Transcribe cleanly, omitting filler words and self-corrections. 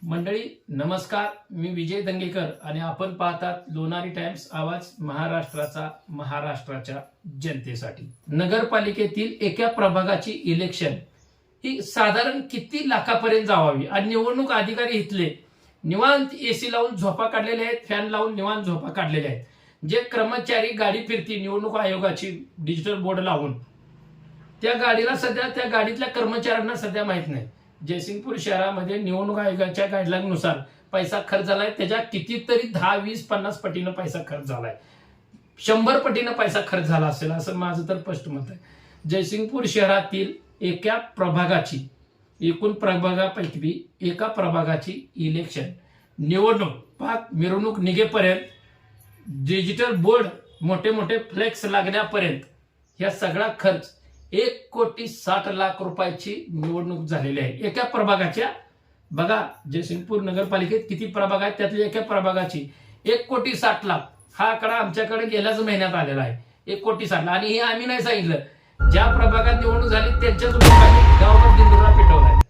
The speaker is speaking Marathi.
मंडळी नमस्कार, मी विजय दंगेकर आणि आपण पाहतात लोणारी टाइम्स, आवाज महाराष्ट्राच्या जनतेसाठी। नगरपालिकेतील एका प्रभागाची इलेक्शन ही साधारण किती लाखापर्यंत जावावी आणि निवडणूक अधिकारी इथले निवांत एसी लावून झोपा काढलेले आहेत, फॅन लावून निवांत झोपा काढलेले आहेत। जे कर्मचारी गाडी फिरती निवडणूक आयोगाची डिजिटल बोर्ड लावून, त्या गाडीला सध्या त्या गाडीतल्या कर्मचाऱ्यांना सध्या माहित नाही जयसिंगपूर शहरामध्ये निवडणूक आयोगाच्या गाईडलाईननुसार पैसा खर्च झालाय, त्याच्या कितीतरी 10, 20, 50 पटीनं पैसा खर्च झालाय, 100 पटीनं पैसा खर्च झाला असेल असं माझं तर स्पष्ट मत आहे। जयसिंगपूर शहरातील एका प्रभागाची, एकूण प्रभागापैकी एका प्रभागाची इलेक्शन निवडणूक मिरवणूक निघेपर्यंत, डिजिटल बोर्ड मोठे मोठे फ्लेक्स लागण्यापर्यंत या सगळा खर्च 1,60,00,000 रुपयाची निवडणूक झालेली आहे एका प्रभागाच्या। बघा जयसिंगपूर नगरपालिकेत किती प्रभाग आहेत, त्यातल्या एका प्रभागाची 1,60,00,000 हा आकडा आमच्याकडे गेल्याच महिन्यात आलेला आहे। 1,60,00,000 आणि हे आम्ही नाही सांगितलं, ज्या प्रभागात निवडणूक झाली त्यांच्याच लोकांनी गावात दिंडोरा पेटवलाय।